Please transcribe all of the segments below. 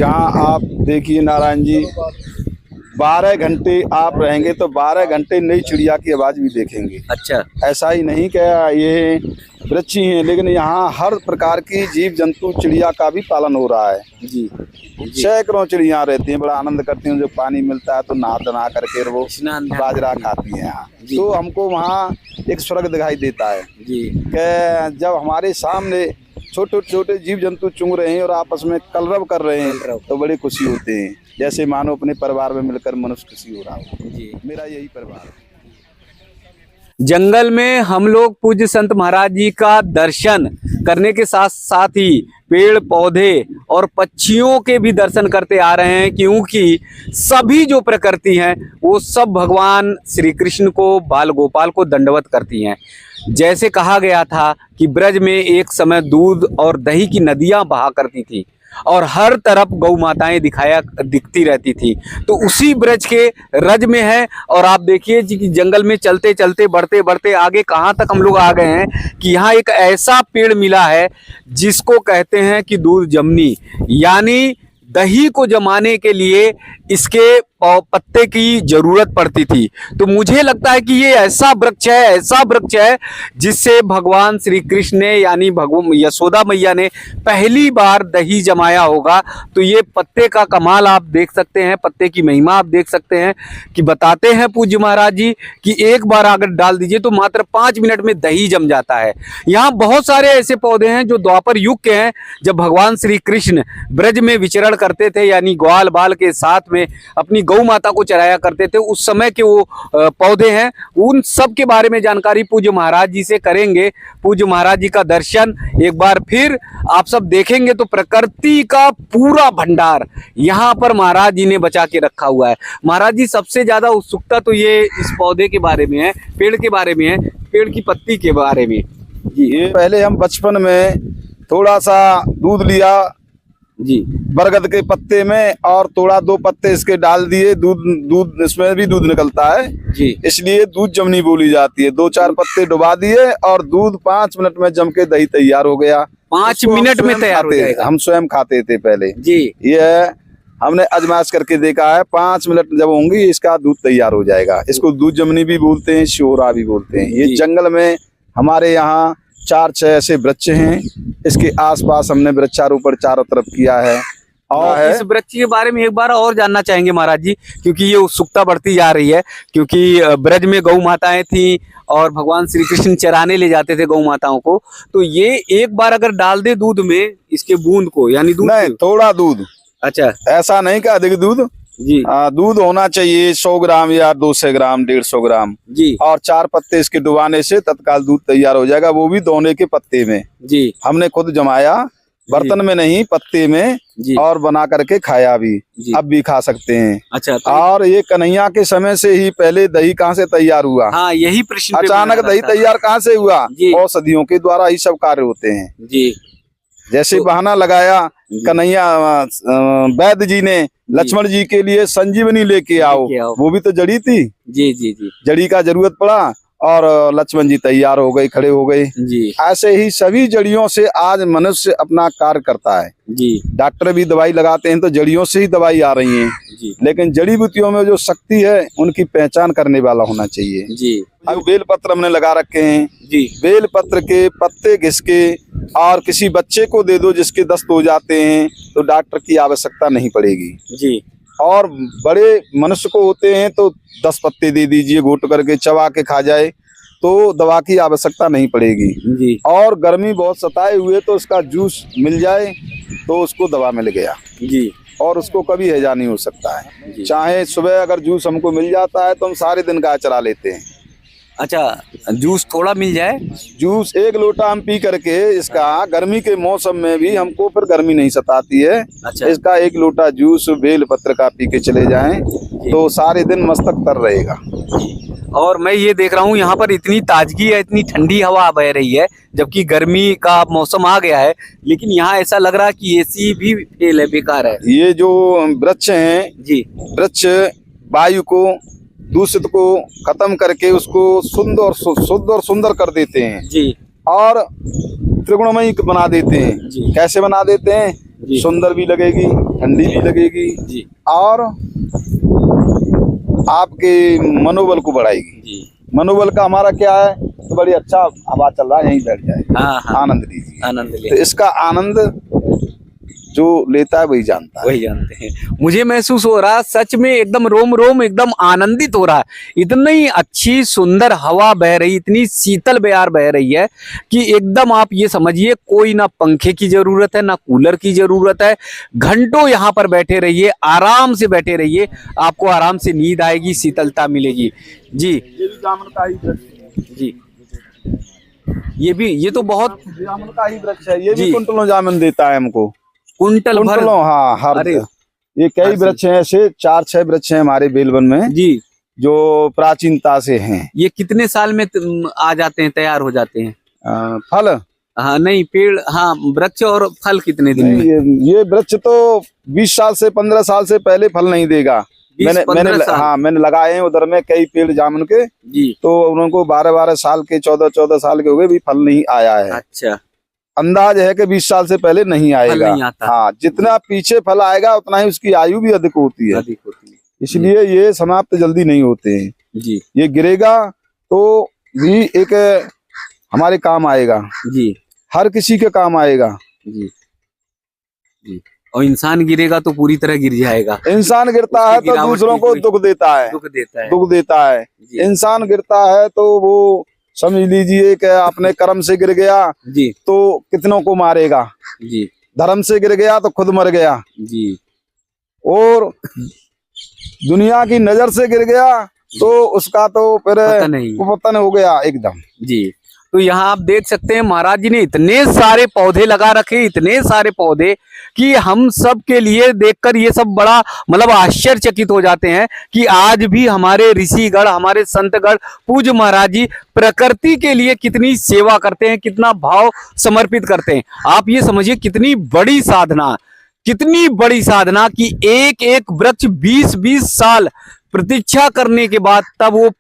यहाँ आप देखिए नारायण जी, 12 घंटे आप रहेंगे तो 12 घंटे नई चिड़िया की आवाज भी देखेंगे। अच्छा। ऐसा ही नहीं क्या ये वृक्ष ही है, लेकिन यहाँ हर प्रकार की जीव जंतु चिड़िया का भी पालन हो रहा है। जी। सैकड़ों चिड़िया रहती हैं, बड़ा आनंद करती हैं। जो पानी मिलता है तो नहा धना करके वो स्नान ध्यान बाजरा करती हैं। खाती हैं यहाँ। जी। तो हमको वहाँ एक स्वर्ग दिखाई देता है जी। कि जब हमारे सामने छोटे छोटे जीव जंतु चुंग रहे हैं और आपस में कलरव कर रहे हैं तो बड़ी खुशी होते हैं, जैसे मानो अपने परिवार में मिलकर मनुष्य खुशी हो रहा हो। जी। मेरा यही परिवार है। जंगल में हम लोग पूज्य संत महाराज जी का दर्शन करने के साथ साथ ही पेड़ पौधे और पक्षियों के भी दर्शन करते आ रहे हैं, क्योंकि सभी जो प्रकृति हैं वो सब भगवान श्री कृष्ण को, बाल गोपाल को दंडवत करती हैं। जैसे कहा गया था कि ब्रज में एक समय दूध और दही की नदियां बहा करती थी और हर तरफ गौ माताएं दिखती रहती थी, तो उसी ब्रज के रज में है। और आप देखिए जी कि जंगल में चलते चलते बढ़ते बढ़ते आगे कहाँ तक हम लोग आ गए हैं कि यहाँ एक ऐसा पेड़ मिला है जिसको कहते हैं कि दूध जमनी, यानी दही को जमाने के लिए इसके पत्ते की जरूरत पड़ती थी। तो मुझे लगता है कि ये ऐसा वृक्ष है जिससे भगवान श्री कृष्ण ने, यानी भगवान यशोदा मैया ने पहली बार दही जमाया होगा। तो ये पत्ते का कमाल आप देख सकते हैं, पत्ते की महिमा आप देख सकते हैं कि बताते हैं पूज्य महाराज जी कि एक बार अगर डाल दीजिए तो मात्र 5 मिनट में दही जम जाता है। यहाँ बहुत सारे ऐसे पौधे हैं जो द्वापर युग के हैं, जब भगवान श्री कृष्ण ब्रज में विचरण करते थे, यानी ग्वाल बाल के साथ में अपनी गौ माता को चराया करते थे, उस समय के वो पौधे हैं। उन सब के बारे में जानकारी पूज्य महाराज जी से करेंगे। पूज्य महाराज जी का दर्शन एक बार फिर आप सब देखेंगे तो प्रकृति का पूरा भंडार यहाँ पर महाराज जी ने बचा के रखा हुआ है। महाराज जी सबसे ज्यादा उत्सुकता तो ये इस पौधे के बारे में है, पेड़ के बारे में है, पेड़ की पत्ती के बारे में। जी, ये पहले हम बचपन में थोड़ा सा दूध लिया जी, बरगद के पत्ते में और थोड़ा 2 पत्ते इसके डाल दिए, दूध इसमें भी दूध निकलता है जी, इसलिए दूध जमनी बोली जाती है। 2-4 पत्ते डुबा दिए और दूध 5 मिनट में जम के दही तैयार हो गया। 5 मिनट में तैयार हो जाएगा। हम स्वयं खाते थे पहले जी। ये हमने आजमाइश करके देखा है, 5 मिनट जब होंगी इसका दूध तैयार हो जाएगा। इसको दूध जमनी भी बोलते हैं, शोरा भी बोलते हैं। ये जंगल में हमारे यहाँ 4-6 ऐसे वृक्ष हैं। इसके आसपास हमने वृक्षारोपण चारों तरफ किया है। और इस वृक्ष के बारे में एक बार और जानना चाहेंगे महाराज जी, क्योंकि ये उत्सुकता बढ़ती जा रही है, क्योंकि ब्रज में गौ माताएं थी और भगवान श्री कृष्ण चराने ले जाते थे गौ माताओं को। तो ये एक बार अगर डाल दे दूध में इसके बूंद को, यानी दूध नहीं, थोड़ा दूध, अच्छा, ऐसा नहीं कि अधिक दूध जी, दूध होना चाहिए 100 ग्राम या 200 ग्राम 150 ग्राम जी, और 4 पत्ते इसके डुबाने से तत्काल दूध तैयार हो जाएगा, वो भी दोने के पत्ते में। जी, हमने खुद जमाया, बर्तन में नहीं, पत्ते में, और बना करके खाया भी, अब भी खा सकते हैं। अच्छा, और ये कन्हैया के समय से ही पहले दही कहाँ से तैयार हुआ? हाँ, यही प्रश्न अचानक दही तैयार कहाँ से हुआ? जी। औषधियों के द्वारा ही सब कार्य होते हैं। जी, जैसे बहाना लगाया कन्हैया वैद्य जी ने लक्ष्मण जी के लिए संजीवनी लेके आओ, वो भी तो जड़ी थी। जी जी जी, जड़ी का जरूरत पड़ा और लक्ष्मण जी तैयार हो गए, खड़े हो गए। जी, ऐसे ही सभी जड़ियों से आज मनुष्य अपना कार्य करता है। जी, डॉक्टर भी दवाई लगाते हैं तो जड़ियों से ही दवाई आ रही है। जी, लेकिन जड़ी बूटियों में जो शक्ति है उनकी पहचान करने वाला होना चाहिए। जी। अब बेल पत्र हमने लगा रखे हैं जी, बेल पत्र के पत्ते घिस के और किसी बच्चे को दे दो जिसके दस्त हो जाते हैं तो डॉक्टर की आवश्यकता नहीं पड़ेगी। जी, और बड़े मनुष्य को होते हैं तो 10 पत्ते दे दीजिए, घोट करके चबा के खा जाए तो दवा की आवश्यकता नहीं पड़ेगी। जी, और गर्मी बहुत सताए हुए तो उसका जूस मिल जाए तो उसको दवा मिल गया। जी, और उसको कभी हैजा नहीं हो सकता है। चाहे सुबह अगर जूस हमको मिल जाता है तो हम सारे दिन गाय चरा लेते हैं। अच्छा, जूस थोड़ा मिल जाए, जूस 1 लोटा हम पी करके इसका, गर्मी के मौसम में भी हमको फिर गर्मी नहीं सताती है। अच्छा, इसका 1 लोटा जूस बेल पत्र का पी के चले जाएं तो सारे दिन मस्तक तर रहेगा। और मैं ये देख रहा हूँ यहाँ पर इतनी ताजगी है, इतनी ठंडी हवा बह रही है, जबकि गर्मी का मौसम आ गया है, लेकिन यहाँ ऐसा लग रहा है कि एसी भी फेल है, बेकार है। ये जो वृक्ष हैं जी, वृक्ष वायु को, दूषित को खत्म करके उसको शुद्ध और सुंदर कर देते हैं जी, और त्रिगुणमयी बना देते हैं जी। कैसे बना देते हैं? जी। सुंदर भी लगेगी, ठंडी भी लगेगी जी और आपके मनोबल को बढ़ाएगी। जी। मनोबल का हमारा क्या है कि बड़ी अच्छा हवा चल रहा है, यहीं बैठ जाए, हाँ हाँ, आनंद लीजिए। आनंद तो ले, इसका आनंद जो लेता है वही जानता है। वही जानते हैं। मुझे महसूस हो रहा सच में एकदम रोम रोम एकदम आनंदित हो रहा है। इतनी अच्छी सुंदर हवा बह रही, इतनी शीतल बयार बह रही है कि एकदम आप ये समझिए कोई ना पंखे की जरूरत है ना कूलर की जरूरत है। घंटों यहाँ पर बैठे रहिए, आराम से बैठे रहिए, आपको आराम से नींद आएगी, शीतलता मिलेगी। जी ये भी जामुन का ही वृक्ष है। जी, ये तो बहुत जामुन का ही वृक्ष है, ये जी। भी कुंटलों जामुन देता है हमको, कुंटल भर। कुंटलों। हाँ, हर अरे ये कई हर वृक्ष हैं, ऐसे 4-6 वृक्ष हैं हमारे बेलवन में जी। जो प्राचीनता से हैं। ये कितने साल में आ जाते हैं, तैयार हो जाते हैं? फल हाँ नहीं, पेड़, हाँ वृक्ष और फल कितने दिन में? ये वृक्ष तो 20 साल से 15 साल से पहले फल नहीं देगा। 20-15 साल? हाँ, मैंने लगाए हैं उधर में कई पेड़ जामुन के, जी। तो उनको 12-12 साल के 14-14 साल के हो गए, भी फल नहीं आया है। अच्छा, अंदाज है कि 20 साल से पहले नहीं आएगा। नहीं आता। हाँ, जितना पीछे फल आएगा उतना ही उसकी आयु भी अधिक होती है, अधिक होती है। इसलिए ये समाप्त जल्दी नहीं होते हैं। जी ये गिरेगा तो भी एक हमारे काम आएगा, जी हर किसी के काम आएगा। जी जी। और इंसान गिरेगा तो पूरी तरह गिर जाएगा। इंसान गिरता है तो गिरावट दूसरों की को कोई- दुख देता है, दुख देता है। दुख देता है। जी इंसान गिरता है तो वो समझ लीजिए कि अपने कर्म से गिर गया जी तो कितनों को मारेगा, जी धर्म से गिर गया तो खुद मर गया, जी और दुनिया की नजर से गिर गया तो उसका तो फिर पता नहीं। पतन हो गया एकदम। जी। तो यहाँ आप देख सकते हैं महाराज जी ने इतने सारे पौधे लगा रखे, इतने सारे पौधे कि हम सब के लिए देखकर ये सब बड़ा मतलब आश्चर्यचकित हो जाते हैं कि आज भी हमारे ऋषिगण, हमारे संतगण, पूज्य महाराज जी प्रकृति के लिए कितनी सेवा करते हैं, कितना भाव समर्पित करते हैं। आप ये समझिए कितनी बड़ी साधना, कितनी बड़ी साधना कि एक एक वृक्ष 20-20 साल प्रतीक्षा करने के बाद तब वो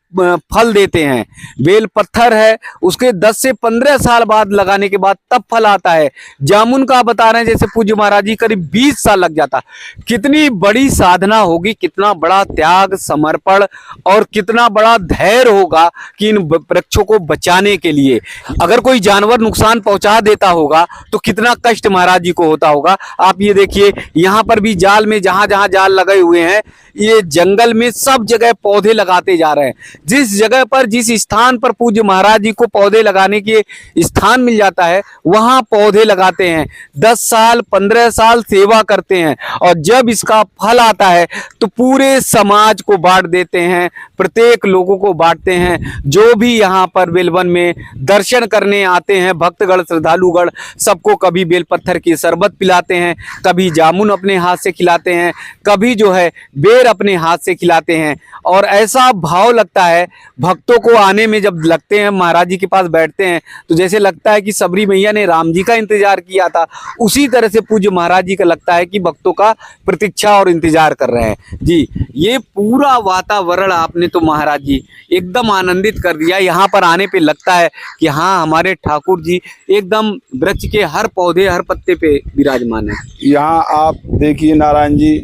फल देते हैं। बेल पत्थर है, उसके 10 से 15 साल बाद लगाने के बाद तब फल आता है। जामुन का बता रहे हैं जैसे पूज्य महाराज जी करीब 20 साल लग जाता। कितनी बड़ी साधना होगी, कितना बड़ा त्याग, समर्पण और कितना बड़ा धैर्य होगा कि इन वृक्षों को बचाने के लिए। अगर कोई जानवर नुकसान पहुंचा देता होगा तो कितना कष्ट महाराज जी को होता होगा। आप ये देखिए यहाँ पर भी जाल में जहां जहां जाल लगे हुए हैं, ये जंगल में सब जगह पौधे लगाते जा रहे हैं। जिस जगह पर, जिस स्थान पर पूज्य महाराज जी को पौधे लगाने के स्थान मिल जाता है वहां पौधे लगाते हैं। 10 साल 15 साल सेवा करते हैं और जब इसका फल आता है तो पूरे समाज को बांट देते हैं, प्रत्येक लोगों को बांटते हैं। जो भी यहाँ पर बेलवन में दर्शन करने आते हैं भक्तगण, श्रद्धालुगण, सबको कभी बेलपत्थर की शरबत पिलाते हैं, कभी जामुन अपने हाथ से खिलाते हैं, कभी जो है बेर अपने हाथ से खिलाते हैं। और ऐसा भाव लगता है भक्तों को आने में, जब लगते हैं महाराज जी के पास बैठते हैं तो जैसे लगता है कि सबरी मैया ने राम जी का इंतजार किया था, उसी तरह से पूज्य महाराज जी का लगता है कि भक्तों का प्रतीक्षा और इंतजार कर रहे हैं। जी, ये पूरा वातावरण आपने तो महाराज जी एकदम आनंदित कर दिया। यहाँ पर आने पे लगता है कि हाँ, हमारे ठाकुर जी एकदम वृक्ष के हर पौधे, हर पत्ते पे विराजमान है। यहाँ आप देखिए नारायण जी,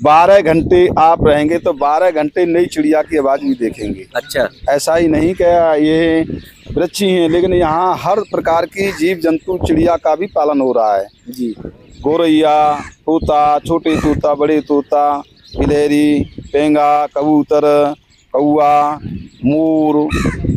12 घंटे आप रहेंगे तो 12 घंटे नई चिड़िया की आवाज भी देखेंगे। अच्छा, ऐसा ही नहीं कि ये वृक्ष ही हैं, लेकिन यहाँ हर प्रकार की जीव जंतु चिड़िया का भी पालन हो रहा है। जी, गोरैया, तोता, छोटे तोता, बड़े तोता, गिलहरी, पेंगा, कबूतर, कौआ, मोर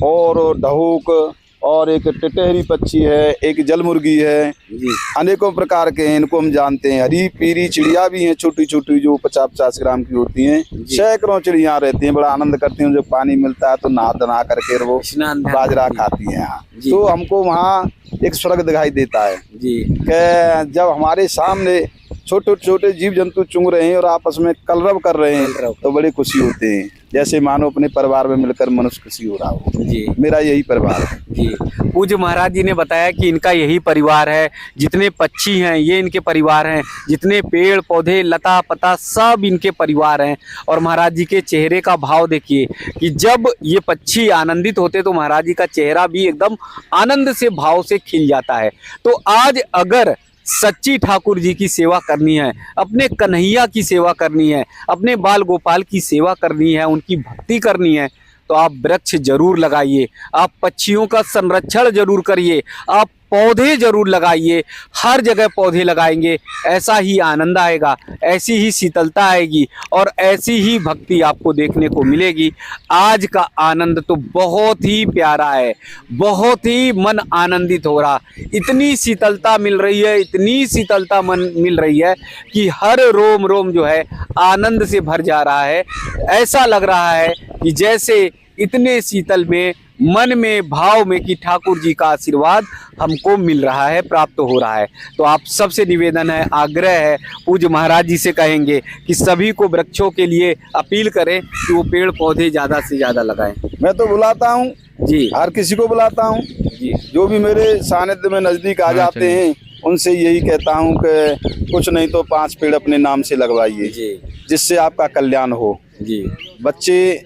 और ढोक, और एक टिटहरी पक्षी है, एक जलमुर्गी है। जी, अनेकों प्रकार के हैं, इनको हम जानते हैं। हरी पीरी चिड़िया भी हैं, छोटी छोटी, जो 50-50 ग्राम की होती हैं। सैकड़ों चिड़िया रहती हैं, बड़ा आनंद करती हैं। जब पानी मिलता है तो नहा धना करके वो स्नान ध्यान बाजरा करती खाती हैं यहाँ। जी। तो हमको वहाँ एक स्वर्ग दिखाई देता है जी, कि जब हमारे सामने छोटे छोटे जीव जंतु चुंग रहे हैं और आपस में कलरव कर रहे हैं तो बड़ी खुशी होते हैं, जैसे मानो अपने परिवार में मिलकर मनुष्य खुशी हो रहा हो। जी, मेरा यही परिवार है। जी। पूज्य महाराज जी ने बताया कि इनका यही परिवार है। जितने पक्षी हैं ये इनके परिवार हैं, जितने पेड़ पौधे लता पता सब इनके परिवार हैं। और महाराज जी के चेहरे का भाव देखिए कि जब ये पक्षी आनंदित होते तो महाराज जी का चेहरा भी एकदम आनंद से, भाव से खिल जाता है। तो आज अगर सच्ची ठाकुर जी की सेवा करनी है, अपने कन्हैया की सेवा करनी है, अपने बाल गोपाल की सेवा करनी है, उनकी भक्ति करनी है, तो आप वृक्ष जरूर लगाइए, आप पक्षियों का संरक्षण जरूर करिए, आप पौधे जरूर लगाइए। हर जगह पौधे लगाएंगे, ऐसा ही आनंद आएगा, ऐसी ही शीतलता आएगी और ऐसी ही भक्ति आपको देखने को मिलेगी। आज का आनंद तो बहुत ही प्यारा है, बहुत ही मन आनंदित हो रहा, इतनी शीतलता मिल रही है, इतनी शीतलता मन मिल रही है कि हर रोम रोम जो है आनंद से भर जा रहा है। ऐसा लग रहा है कि जैसे इतने शीतल में, मन में, भाव में कि ठाकुर जी का आशीर्वाद हमको मिल रहा है, प्राप्त हो रहा है। तो आप सबसे निवेदन है, आग्रह है, पूज्य महाराज जी से कहेंगे कि सभी को वृक्षों के लिए अपील करें कि वो पेड़ पौधे ज़्यादा से ज़्यादा लगाएं। मैं तो बुलाता हूँ जी, हर किसी को बुलाता हूँ जी, जो भी मेरे सानिध्य में नज़दीक आ जाते हैं, उनसे यही कहता हूँ कि कुछ नहीं तो 5 पेड़ अपने नाम से लगवाइए, जी, जिससे आपका कल्याण हो। जी, बच्चे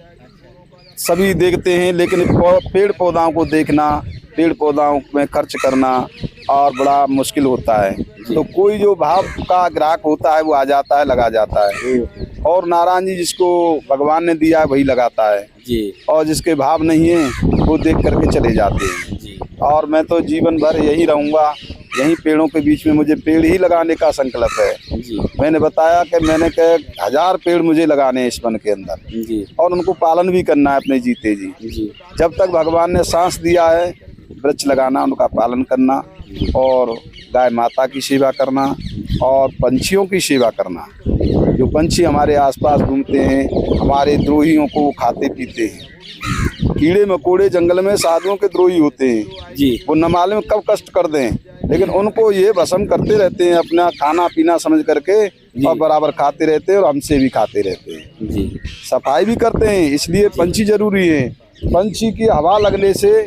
सभी देखते हैं, लेकिन पेड़ पौधाओं को देखना, पेड़ पौधाओं में खर्च करना और बड़ा मुश्किल होता है। तो कोई जो भाव का ग्राहक होता है वो आ जाता है, लगा जाता है, और नारायण जी जिसको भगवान ने दिया है वही लगाता है जी, और जिसके भाव नहीं है वो देख करके चले जाते हैं। जी, और मैं तो जीवन भर यही रहूँगा, यहीं पेड़ों के बीच में मुझे पेड़ ही लगाने का संकल्प है। जी, मैंने बताया कि मैंने कहा 1000 पेड़ मुझे लगाने हैं इस वन के अंदर, जी, और उनको पालन भी करना है अपने जीते जी। जी, जब तक भगवान ने सांस दिया है, वृक्ष लगाना, उनका पालन करना और गाय माता की सेवा करना और पंछियों की सेवा करना। जो पंछी हमारे आसपास घूमते हैं, हमारे द्रोहियों को वो खाते पीते हैं। कीड़े मकोड़े जंगल में साधुओं के द्रोही होते हैं, जी, वो न मालूम कब कष्ट कर दें, लेकिन उनको ये भस्म करते रहते हैं अपना खाना पीना समझ करके, और बराबर खाते रहते हैं और हमसे भी खाते रहते हैं। जी, सफाई भी करते हैं, इसलिए पंछी जरूरी है। पंछी की हवा लगने से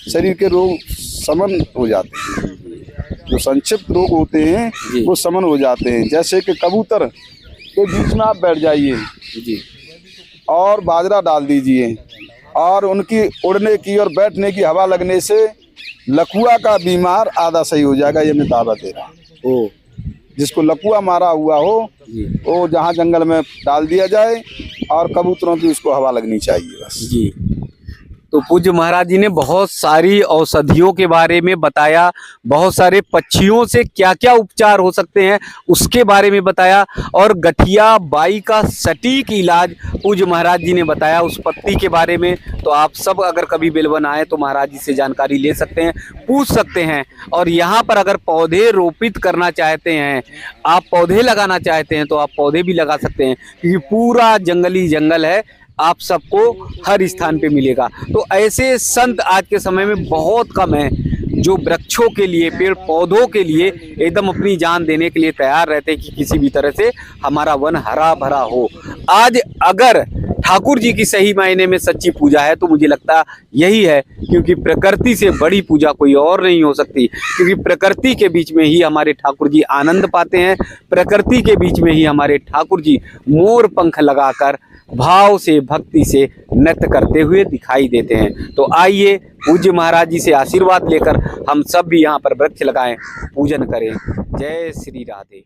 शरीर के रोग शमन हो जाते हैं, जो संक्षिप्त रोग होते हैं वो शमन हो जाते हैं। जैसे कि कबूतर के बीच में आप बैठ जाइए जी, और बाजरा डाल दीजिए, और उनकी उड़ने की और बैठने की हवा लगने से लकुआ का बीमार आधा सही हो जाएगा, ये मैं दावा दे रहा हूँ। ओ, जिसको लकुआ मारा हुआ हो जी, वो जहाँ जंगल में डाल दिया जाए और कबूतरों की उसको हवा लगनी चाहिए बस। जी। तो पूज्य महाराज जी ने बहुत सारी औषधियों के बारे में बताया, बहुत सारे पक्षियों से क्या क्या उपचार हो सकते हैं उसके बारे में बताया, और गठिया बाई का सटीक इलाज पूज्य महाराज जी ने बताया उस पत्ती के बारे में। तो आप सब अगर कभी बेलवन आए तो महाराज जी से जानकारी ले सकते हैं, पूछ सकते हैं। और यहाँ पर अगर पौधे रोपित करना चाहते हैं, आप पौधे लगाना चाहते हैं, तो आप पौधे भी लगा सकते हैं, क्योंकि पूरा जंगली जंगल है, आप सबको हर स्थान पे मिलेगा। तो ऐसे संत आज के समय में बहुत कम हैं जो वृक्षों के लिए, पेड़ पौधों के लिए एकदम अपनी जान देने के लिए तैयार रहते हैं कि किसी भी तरह से हमारा वन हरा भरा हो। आज अगर ठाकुर जी की सही मायने में सच्ची पूजा है तो मुझे लगता यही है, क्योंकि प्रकृति से बड़ी पूजा कोई और नहीं हो सकती, क्योंकि प्रकृति के बीच में ही हमारे ठाकुर जी आनंद पाते हैं, प्रकृति के बीच में ही हमारे ठाकुर जी मोर पंख लगाकर भाव से, भक्ति से नृत्य करते हुए दिखाई देते हैं। तो आइए पूज्य महाराज जी से आशीर्वाद लेकर हम सब भी यहाँ पर वृक्ष लगाएं, पूजन करें। जय श्री राधे।